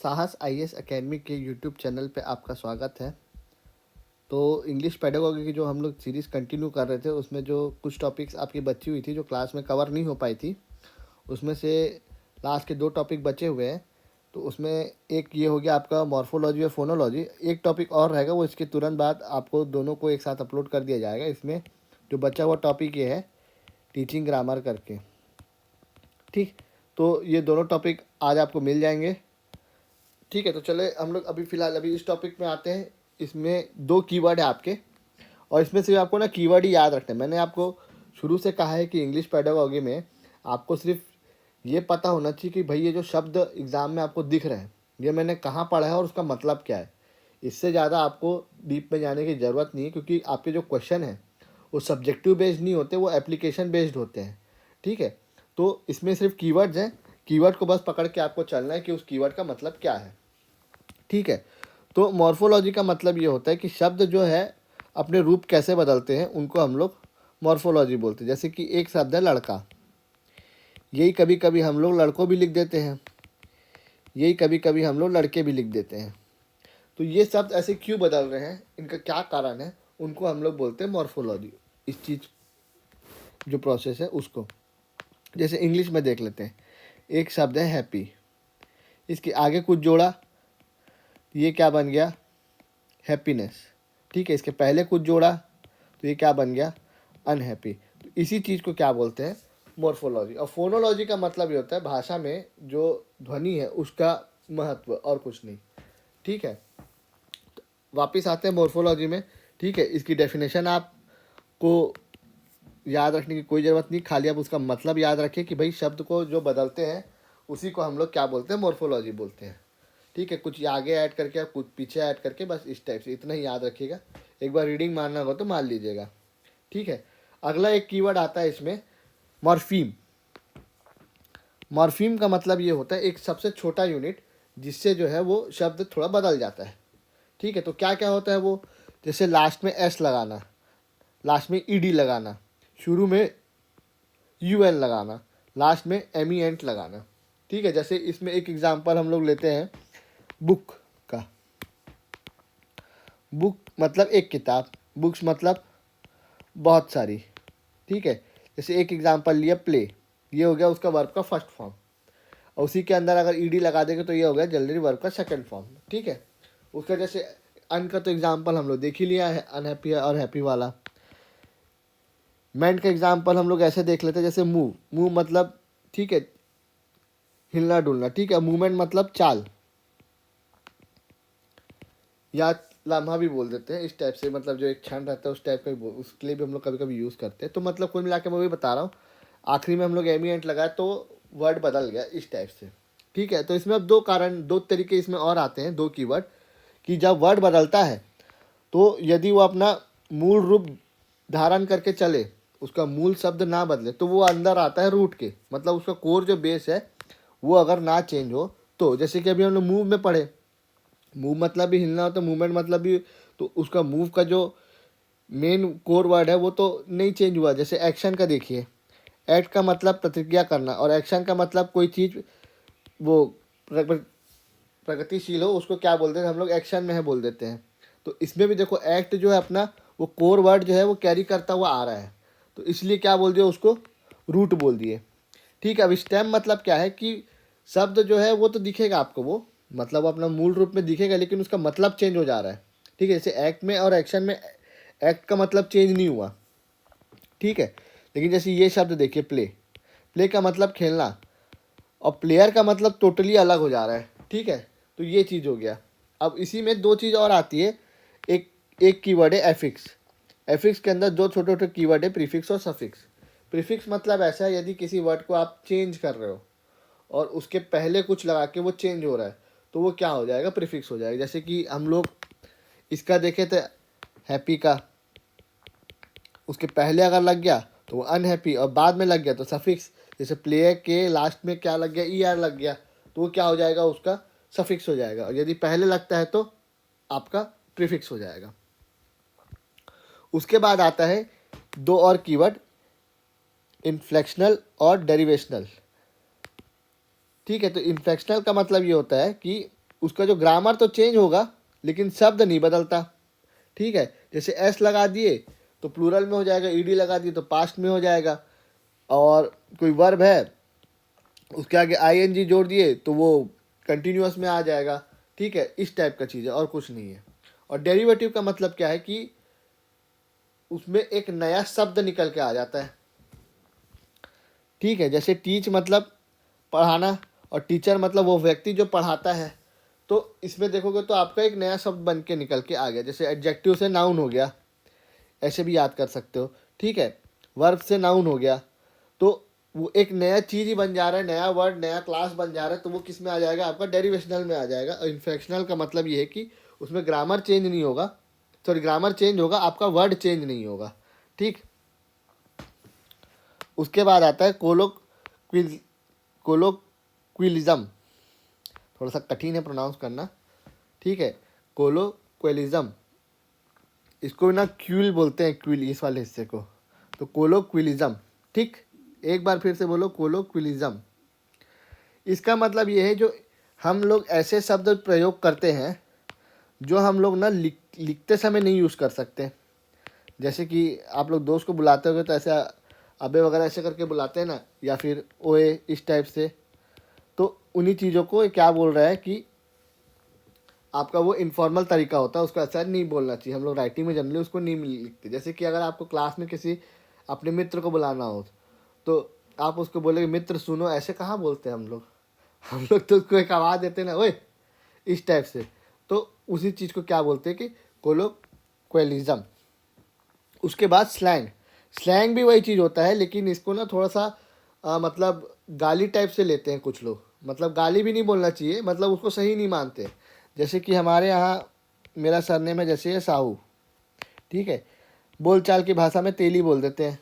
साहस IAS academy के YouTube channel पे आपका स्वागत है। तो इंग्लिश पेडागोगी की जो हम लोग सीरीज़ कंटिन्यू कर रहे थे, उसमें जो कुछ टॉपिक्स आपकी बची हुई थी जो क्लास में कवर नहीं हो पाई थी, उसमें से लास्ट के 2 टॉपिक बचे हुए हैं। तो उसमें एक ये हो गया आपका मॉर्फोलॉजी और फोनोलॉजी। एक टॉपिक और रहेगा, वो इसके तुरंत बाद आपको दोनों को एक साथ अपलोड कर दिया जाएगा। इसमें जो बचा हुआ टॉपिक ये है टीचिंग ग्रामर करके। ठीक, तो ये दोनों टॉपिक आज आपको मिल जाएंगे। ठीक है, तो चले हम लोग अभी इस टॉपिक में आते हैं। इसमें 2 कीवर्ड है आपके, और इसमें से आपको ना कीवर्ड ही याद रखना है। मैंने आपको शुरू से कहा है कि इंग्लिश पेडागोगी में आपको सिर्फ ये पता होना चाहिए कि भाई ये जो शब्द एग्ज़ाम में आपको दिख रहे हैं, ये मैंने कहाँ पढ़ा है और उसका मतलब क्या है। इससे ज़्यादा आपको डीप में जाने की ज़रूरत नहीं है, क्योंकि आपके जो क्वेश्चन हैं वो सब्जेक्टिव बेस्ड नहीं होते, वो एप्लीकेशन बेस्ड होते हैं। ठीक है, तो इसमें सिर्फ कीवर्ड्स हैं, कीवर्ड को बस पकड़ के आपको चलना है कि उस कीवर्ड का मतलब क्या है। ठीक है, तो मॉर्फोलॉजी का मतलब ये होता है कि शब्द जो है अपने रूप कैसे बदलते हैं, उनको हम लोग मॉर्फोलॉजी बोलते हैं। जैसे कि एक शब्द है लड़का, यही कभी कभी हम लोग लड़कों भी लिख देते हैं, यही कभी कभी हम लोग लड़के भी लिख देते हैं। तो ये शब्द ऐसे क्यों बदल रहे हैं, इनका क्या कारण है, उनको हम लोग बोलते हैं मॉर्फोलॉजी। इस चीज़ जो प्रोसेस है उसको, जैसे इंग्लिश में देख लेते हैं। एक शब्द है हैप्पी, इसके आगे कुछ जोड़ा, ये क्या बन गया, हैप्पीनेस। ठीक है, इसके पहले कुछ जोड़ा तो ये क्या बन गया, अनहैप्पी। तो इसी चीज़ को क्या बोलते हैं, मॉर्फोलॉजी। और फोनोलॉजी का मतलब ये होता है भाषा में जो ध्वनि है उसका महत्व, और कुछ नहीं। ठीक है, तो वापिस आते हैं मॉर्फोलॉजी में। ठीक है, इसकी डेफिनेशन आपको याद रखने की कोई ज़रूरत नहीं, खाली आप उसका मतलब याद रखें कि भाई शब्द को जो बदलते हैं उसी को हम लोग क्या बोलते हैं, मॉर्फोलॉजी बोलते हैं। ठीक है, कुछ आगे ऐड करके, कुछ पीछे ऐड करके, बस इस टाइप से, इतना ही याद रखिएगा। एक बार रीडिंग मारना होगा तो मान लीजिएगा। ठीक है, अगला एक कीवर्ड आता है इसमें, मॉर्फीम। मॉर्फीम का मतलब ये होता है एक सबसे छोटा यूनिट जिससे जो है वो शब्द थोड़ा बदल जाता है। ठीक है, तो क्या क्या होता है वो, जैसे लास्ट में एस लगाना, लास्ट में ईडी लगाना, शुरू में यूएन लगाना, लास्ट में एमीएंट लगाना। ठीक है, जैसे इसमें एक एग्जांपल हम लोग लेते हैं बुक का। बुक मतलब एक किताब, बुक्स मतलब बहुत सारी। ठीक है, जैसे एक एग्जांपल लिया प्ले, ये हो गया उसका वर्ब का फर्स्ट फॉर्म, और उसी के अंदर अगर ईडी लगा देंगे तो ये हो गया जल्दी वर्ब का सेकंड फॉर्म। ठीक है, उसका जैसे अन का तो एग्जांपल हम लोग देख ही लिया है, अनहैप्पी और हैप्पी वाला। मैंट का एग्जांपल हम लोग ऐसे देख लेते हैं, जैसे मूव, मूव मतलब ठीक है हिलना डुलना। ठीक है, मूवमेंट मतलब चाल, या लम्हा भी बोल देते हैं इस टाइप से, मतलब जो एक क्षण रहता है उस टाइप का भी उसके लिए भी हम लोग कभी कभी यूज़ करते हैं। तो मतलब कुल मिला के मैं वही बता रहा हूँ, आखिरी में हम लोग एमिएंट लगाए तो वर्ड बदल गया इस टाइप से। ठीक है, तो इसमें अब 2 कारण, 2 तरीके इसमें और आते हैं, 2 कीवर्ड, कि जब वर्ड बदलता है तो यदि वो अपना मूल रूप धारण करके चले, उसका मूल शब्द ना बदले, तो वो अंदर आता है रूट के, मतलब उसका कोर जो बेस है वो अगर ना चेंज हो तो। जैसे कि अभी हम लोग मूव में पढ़े, मूव मतलब भी हिलना होता है, मूवमेंट मतलब भी, तो उसका मूव का जो मेन कोर वर्ड है वो तो नहीं चेंज हुआ। जैसे एक्शन का देखिए, एक्ट का मतलब प्रतिक्रिया करना, और एक्शन का मतलब कोई चीज़ वो प्रगतिशील हो, उसको क्या बोलते हैं हम लोग, एक्शन में है बोल देते हैं। तो इसमें भी देखो एक्ट जो है अपना वो कोर वर्ड जो है वो कैरी करता हुआ आ रहा है, तो इसलिए क्या बोल दिया उसको, रूट बोल दिए। ठीक है, अब स्टेम मतलब क्या है कि शब्द जो है वो तो दिखेगा आपको, वो मतलब वो अपना मूल रूप में दिखेगा, लेकिन उसका मतलब चेंज हो जा रहा है। ठीक है, जैसे एक्ट में और एक्शन में एक्ट का मतलब चेंज नहीं हुआ। ठीक है, लेकिन जैसे ये शब्द देखिए प्ले, प्ले का मतलब खेलना, और प्लेयर का मतलब टोटली अलग हो जा रहा है। ठीक है, तो ये चीज़ हो गया। अब इसी में 2 चीज़ और आती है, एक एक कीवर्ड है एफिक्स। एफिक्स के अंदर 2 छोटे छोटे कीवर्ड है, प्रीफिक्स और सफिक्स। प्रीफिक्स मतलब ऐसा है यदि किसी वर्ड को आप चेंज कर रहे हो और उसके पहले कुछ लगा के वो चेंज हो रहा है, तो वो क्या हो जाएगा, प्रीफिक्स हो जाएगा। जैसे कि हम लोग इसका देखे थे हैप्पी का, उसके पहले अगर लग गया तो वो अनहैप्पी, और बाद में लग गया तो सफिक्स। जैसे प्लेयर के लास्ट में क्या लग गया, ई आर लग गया, तो वो क्या हो जाएगा, उसका सफिक्स हो जाएगा। और यदि पहले लगता है तो आपका प्रीफिक्स हो जाएगा। उसके बाद आता है 2 और कीवर्ड, इन्फ्लेक्शनल और डेरिवेशनल। ठीक है, तो इन्फ्लेक्शनल का मतलब ये होता है कि उसका जो ग्रामर तो चेंज होगा लेकिन शब्द नहीं बदलता। ठीक है, जैसे एस लगा दिए तो प्लूरल में हो जाएगा, ईडी लगा दिए तो पास्ट में हो जाएगा, और कोई वर्ब है उसके आगे आईएनजी जोड़ दिए तो वो कंटिन्यूअस में आ जाएगा। ठीक है, इस टाइप का चीज़ है और कुछ नहीं है। और डेरिवेटिव का मतलब क्या है कि उसमें एक नया शब्द निकल के आ जाता है। ठीक है, जैसे टीच मतलब पढ़ाना और टीचर मतलब वो व्यक्ति जो पढ़ाता है। तो इसमें देखोगे तो आपका एक नया शब्द बन के निकल के आ गया। जैसे एडजेक्टिव से नाउन हो गया, ऐसे भी याद कर सकते हो। ठीक है, वर्ब से नाउन हो गया, तो वो एक नया चीज़ ही बन जा रहा है, नया वर्ड नया क्लास बन जा रहा है, तो वो किस में आ जाएगा, आपका डेरिवेशनल में आ जाएगा। और इन्फ्लेक्शनल का मतलब ये है कि उसमें ग्रामर चेंज नहीं होगा, सॉरी ग्रामर चेंज होगा, आपका वर्ड चेंज नहीं होगा। ठीक, उसके बाद आता है कोलोक्विलिज्म। थोड़ा सा कठिन है प्रोनाउंस करना। ठीक है, कोलोक्विलिज्म, इसको ना क्विल बोलते हैं, क्विल इस वाले हिस्से को, तो कोलोक्विलिज्म। ठीक, एक बार फिर से बोलो, कोलोक्विलिज्म। इसका मतलब ये है जो हम लोग ऐसे शब्द प्रयोग करते हैं जो हम लोग ना लिखते समय नहीं यूज़ कर सकते। जैसे कि आप लोग दोस्त को बुलाते होगे तो ऐसे अबे वगैरह ऐसे करके बुलाते हैं ना, या फिर ओए इस टाइप से। तो उन्हीं चीज़ों को क्या बोल रहा है कि आपका वो इनफॉर्मल तरीका होता है, उसको ऐसा नहीं बोलना चाहिए। हम लोग राइटिंग में जनरली उसको नहीं लिखते। जैसे कि अगर आपको क्लास में किसी अपने मित्र को बुलाना हो तो आप उसको बोलेंगे मित्र सुनो, ऐसे कहाँ बोलते हैं हम लोग। हम लोग तो उसको एक आवाज़ देते हैं ना, ओए, इस टाइप से। तो उसी चीज़ को क्या बोलते हैं कि कोलोक्विलिज्म। उसके बाद स्लैंग। स्लैंग भी वही चीज़ होता है, लेकिन इसको ना थोड़ा सा मतलब गाली टाइप से लेते हैं कुछ लोग। मतलब गाली भी नहीं बोलना चाहिए, मतलब उसको सही नहीं मानते। जैसे कि हमारे यहाँ मेरा सरनेम है जैसे है साहू। ठीक है, बोलचाल की भाषा में तेली बोल देते हैं।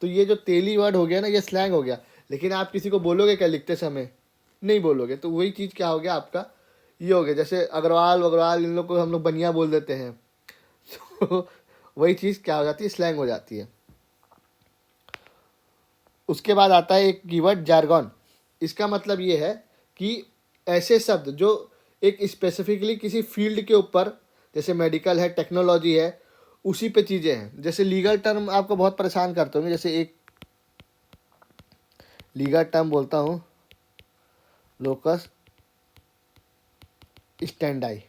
तो ये जो तेली वर्ड हो गया ना, ये स्लैंग हो गया। लेकिन आप किसी को बोलोगे क्या लिखते समय, नहीं बोलोगे। तो वही चीज़ क्या हो गया आपका, ये हो गया। जैसे अग्रवाल वग्रवाल, इन लोग को हम लोग बनिया बोल देते हैं। तो वही चीज़ क्या हो जाती है, स्लैंग हो जाती है। उसके बाद आता है एक कीवर्ड जार्गन। इसका मतलब ये है कि ऐसे शब्द जो एक स्पेसिफिकली किसी फील्ड के ऊपर, जैसे मेडिकल है, टेक्नोलॉजी है, उसी पे चीज़ें हैं। जैसे लीगल टर्म आपको बहुत परेशान करते होंगे। जैसे एक लीगल टर्म बोलता हूँ, लोकस स्टैंडाई।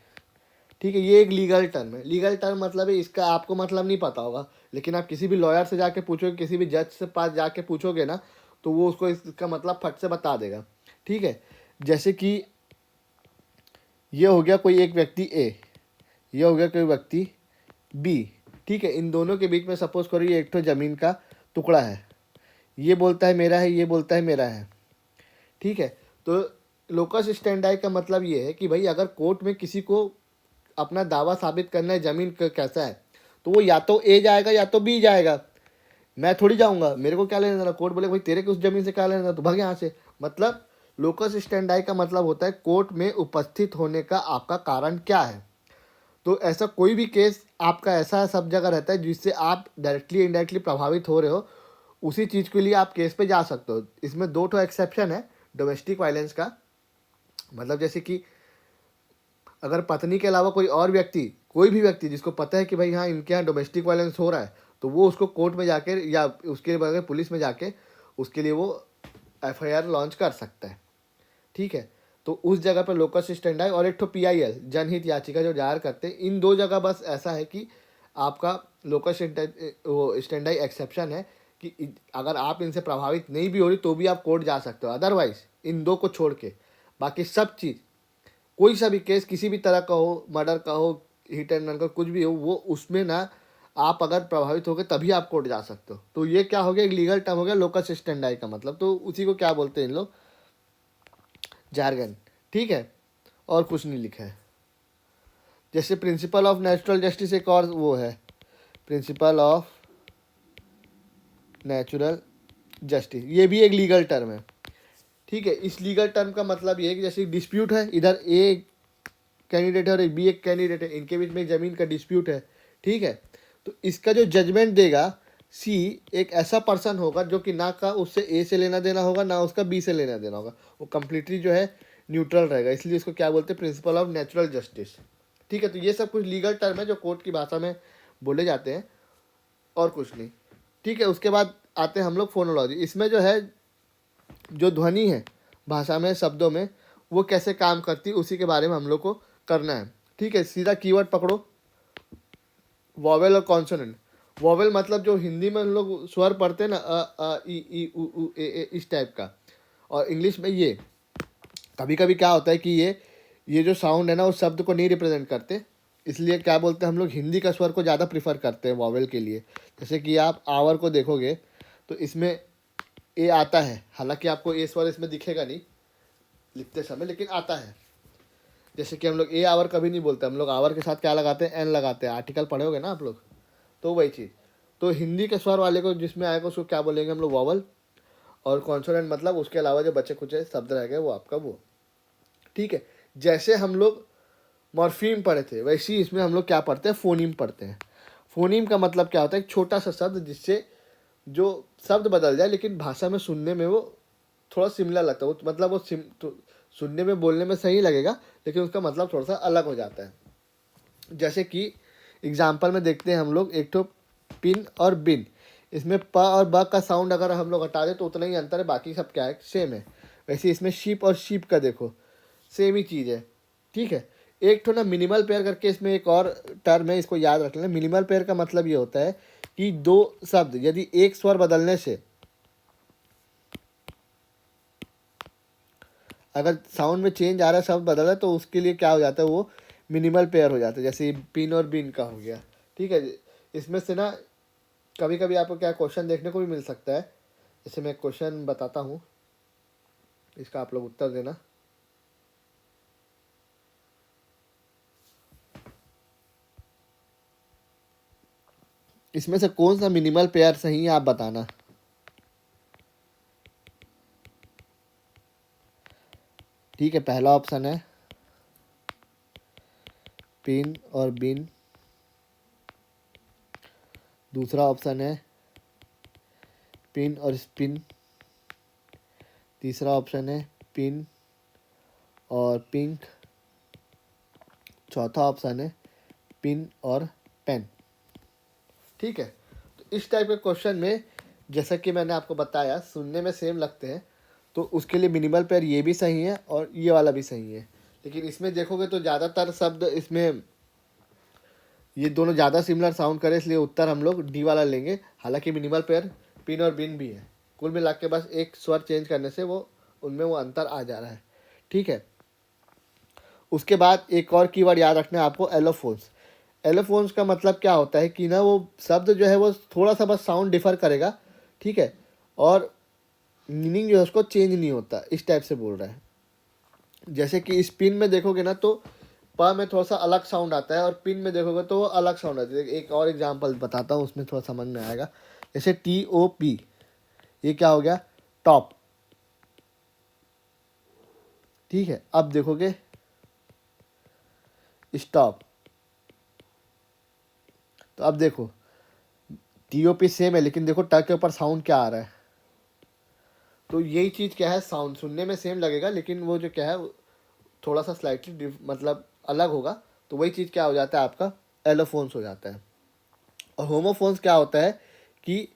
ठीक है, ये एक लीगल टर्म है। लीगल टर्म मतलब है, इसका आपको मतलब नहीं पता होगा, लेकिन आप किसी भी लॉयर से जाके पूछोगे, किसी भी जज से पास जाके पूछोगे ना, तो वो उसको इसका मतलब फट से बता देगा। ठीक है, जैसे कि ये हो गया कोई एक व्यक्ति ए, ये हो गया कोई व्यक्ति बी। ठीक है, इन दोनों के बीच में सपोज करो ये एक तो ज़मीन का टुकड़ा है, ये बोलता है मेरा है, ये बोलता है मेरा है। ठीक है, तो लोकस स्टैंडाई का मतलब ये है कि भाई अगर कोर्ट में किसी को अपना दावा साबित करना है ज़मीन का कैसा है, तो वो या तो ए जाएगा या तो बी जाएगा। मैं थोड़ी जाऊंगा, मेरे को क्या लेना देना। कोर्ट बोले भाई तेरे को उस ज़मीन से क्या लेना देना, तो भाग यहाँ से। मतलब लोकस स्टैंडाई का मतलब होता है कोर्ट में उपस्थित होने का आपका कारण क्या है। तो ऐसा कोई भी केस आपका ऐसा सब जगह रहता है जिससे आप डायरेक्टली इनडायरेक्टली प्रभावित हो रहे हो, उसी चीज़ के लिए आप केस पे जा सकते हो। इसमें दो ठो एक्सेप्शन है डोमेस्टिक वायलेंस का। मतलब जैसे कि अगर पत्नी के अलावा कोई और व्यक्ति, कोई भी व्यक्ति जिसको पता है कि भाई हाँ इनके यहाँ डोमेस्टिक वायलेंस हो रहा है, तो वो उसको कोर्ट में जाकर या उसके बगैर पुलिस में जाके उसके लिए वो एफआईआर लॉन्च कर सकता है। ठीक है, तो उस जगह पर लोकस स्टैंडाई और एक तो पीआईएल जनहित याचिका जो दायर करते हैं, इन दो जगह बस ऐसा है कि आपका लोकस स्टैंडाई एक्सेप्शन है कि अगर आप इनसे प्रभावित नहीं भी हो रही तो भी आप कोर्ट जा सकते हो। अदरवाइज इन दो को छोड़ के बाकी सब चीज़, कोई सा भी केस किसी भी तरह का हो, मर्डर का हो, हिट एंड रन का कुछ भी हो, वो उसमें ना आप अगर प्रभावित हो गए तभी आप कोर्ट जा सकते हो। तो ये क्या हो गया, एक लीगल टर्म हो गया लोकस स्टैंडाई का मतलब। तो उसी को क्या बोलते हैं इन लोग, जार्गन। ठीक है, और कुछ नहीं लिखा है। जैसे प्रिंसिपल ऑफ नेचुरल जस्टिस एक और वो है, प्रिंसिपल ऑफ नेचुरल जस्टिस, ये भी एक लीगल टर्म है। ठीक है, इस लीगल टर्म का मतलब ये है कि जैसे डिस्प्यूट है, इधर ए कैंडिडेट है और एक बी एक कैंडिडेट है, इनके बीच में ज़मीन का डिस्प्यूट है। ठीक है, तो इसका जो जजमेंट देगा सी, एक ऐसा पर्सन होगा जो कि ना का उससे ए से लेना देना होगा ना उसका बी से लेना देना होगा। वो कम्प्लीटली जो है न्यूट्रल रहेगा, इसलिए इसको क्या बोलते हैं, प्रिंसिपल ऑफ नेचुरल जस्टिस। ठीक है, तो ये सब कुछ लीगल टर्म है जो कोर्ट की भाषा में बोले जाते हैं और कुछ नहीं। ठीक है, उसके बाद आते हैं हम लोग फोनोलॉजी। इसमें जो है जो ध्वनि है भाषा में, शब्दों में, वो कैसे काम करती है उसी के बारे में हम लोग को करना है। ठीक है, सीधा कीवर्ड पकड़ो, वॉवेल और कॉन्सोनेंट। वॉवेल मतलब जो हिंदी में हम लोग स्वर पढ़ते हैं ना, ई उ ए, इस टाइप का, और इंग्लिश में ये कभी कभी क्या होता है कि ये जो साउंड है ना उस शब्द को नहीं रिप्रेजेंट करते, इसलिए क्या बोलते हैं हम लोग हिंदी का स्वर को ज़्यादा प्रीफर करते हैं वॉवेल के लिए। जैसे कि आप आवर को देखोगे तो इसमें ए आता है, हालांकि आपको ए स्वर इसमें दिखेगा नहीं लिखते समय, लेकिन आता है। जैसे कि हम लोग ए आवर कभी नहीं बोलते, हम लोग आवर के साथ क्या लगाते हैं, एन लगाते हैं। आर्टिकल पढ़े होगे ना आप लोग, तो वही चीज़। तो हिंदी के स्वर वाले को जिसमें आएगा उसको क्या बोलेंगे हम लोग, वॉवल। और कॉन्सोनेंट मतलब उसके अलावा जो बचे कुछ शब्द रह गए वो आपका वो। ठीक है, जैसे हम लोग मॉर्फीम पढ़े थे वैसे ही इसमें हम लोग क्या पढ़ते हैं, फोनीम पढ़ते हैं। फोनीम का मतलब क्या होता है, एक छोटा सा शब्द जिससे जो शब्द बदल जाए लेकिन भाषा में सुनने में वो थोड़ा सिमिलर लगता है, वो मतलब वो तो सुनने में बोलने में सही लगेगा लेकिन उसका मतलब थोड़ा सा अलग हो जाता है। जैसे कि एग्जाम्पल में देखते हैं हम लोग, एक तो पिन और बिन, इसमें प और ब का साउंड अगर हम लोग हटा दें तो उतना ही अंतर है, बाकी सब क्या है, सेम है। वैसे इसमें शीप और शीप का देखो सेम ही चीज़ है। ठीक है, एक तो ना मिनिमल पेयर करके इसमें एक और टर्म है, इसको याद रख लेना। मिनिमल पेयर का मतलब ये होता है कि दो शब्द यदि एक स्वर बदलने से अगर साउंड में चेंज आ रहा है, शब्द बदल रहा है, तो उसके लिए क्या हो जाता है, वो मिनिमल पेयर हो जाता है। जैसे पिन और बिन का हो गया। ठीक है, इसमें से ना कभी कभी आपको क्या क्वेश्चन देखने को भी मिल सकता है। जैसे मैं क्वेश्चन बताता हूँ, इसका आप लोग उत्तर देना। इसमें से कौन सा मिनिमल पेयर सही है आप बताना। ठीक है, पहला ऑप्शन है पिन और बिन, दूसरा ऑप्शन है पिन और स्पिन, तीसरा ऑप्शन है पिन और पिंक, चौथा ऑप्शन है पिन और पेन। ठीक है, तो इस टाइप के क्वेश्चन में जैसा कि मैंने आपको बताया सुनने में सेम लगते हैं, तो उसके लिए मिनिमल पेयर ये भी सही है और ये वाला भी सही है। लेकिन इसमें देखोगे तो ज़्यादातर शब्द इसमें ये दोनों ज़्यादा सिमिलर साउंड करे, इसलिए उत्तर हम लोग डी वाला लेंगे। हालांकि मिनिमल पेयर पिन और बिन भी है, कुल मिला के बस एक स्वर चेंज करने से वो उनमें वो अंतर आ जा रहा है। ठीक है, उसके बाद एक और कीवर्ड याद रखना है आपको, एलोफोन्स। एलोफोन्स का मतलब क्या होता है कि ना वो शब्द जो है वो थोड़ा सा बस साउंड डिफर करेगा। ठीक है, और मीनिंग जो है उसको चेंज नहीं होता, इस टाइप से बोल रहा है। जैसे कि स्पिन में देखोगे ना तो प में थोड़ा सा अलग साउंड आता है और पिन में देखोगे तो वो अलग साउंड आता है। एक और एग्जांपल बताता हूँ, उसमें थोड़ा समझ में आएगा। जैसे TOP, ये क्या हो गया, टॉप। ठीक है, अब देखोगे स्टॉप, तो अब देखो TOP सेम है लेकिन देखो ट के ऊपर साउंड क्या आ रहा है। तो यही चीज़ क्या है, साउंड सुनने में सेम लगेगा लेकिन वो जो क्या है थोड़ा सा स्लाइटली मतलब अलग होगा। तो वही चीज़ क्या हो जाता है आपका, एलोफोन्स हो जाता है। और होमोफोन्स क्या होता है कि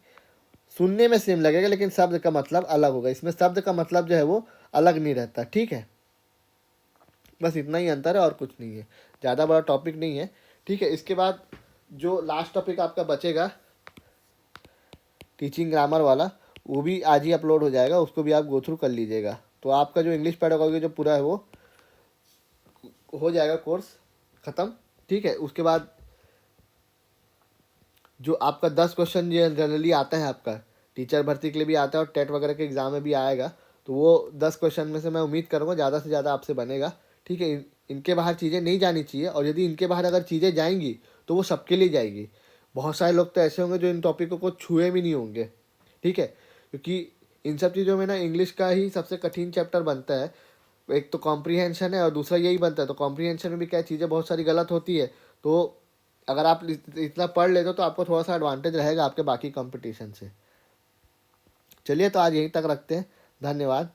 सुनने में सेम लगेगा लेकिन शब्द का मतलब अलग होगा। इसमें शब्द का मतलब जो है वो अलग नहीं रहता। ठीक है, बस इतना ही अंतर है और कुछ नहीं है, ज़्यादा बड़ा टॉपिक नहीं है। ठीक है, इसके बाद जो लास्ट टॉपिक आपका बचेगा टीचिंग ग्रामर वाला, वो भी आज ही अपलोड हो जाएगा, उसको भी आप गो थ्रू कर लीजिएगा। तो आपका जो इंग्लिश पेडागोजी जो पूरा है वो हो जाएगा कोर्स ख़त्म। ठीक है, उसके बाद जो आपका 10 क्वेश्चन ये जनरली आता है, आपका टीचर भर्ती के लिए भी आता है और टेट वगैरह के एग्ज़ाम में भी आएगा, तो वो 10 क्वेश्चन में से मैं उम्मीद करूँगा ज़्यादा से ज़्यादा आपसे बनेगा। ठीक है, इनके बाहर चीज़ें नहीं जानी चाहिए, और यदि इनके बाहर अगर चीज़ें जाएंगी तो वो सबके लिए जाएगी। बहुत सारे लोग तो ऐसे होंगे जो इन टॉपिकों को छुए भी नहीं होंगे। ठीक है, क्योंकि इन सब चीज़ों में ना इंग्लिश का ही सबसे कठिन चैप्टर बनता है। एक तो कॉम्प्रीहेंशन है और दूसरा यही बनता है, तो कॉम्प्रीहेंशन में भी क्या चीज़ें बहुत सारी गलत होती है। तो अगर आप इतना पढ़ लेते हो तो आपको थोड़ा सा एडवांटेज रहेगा आपके बाकी कंपटीशन से। चलिए, तो आज यहीं तक रखते हैं, धन्यवाद।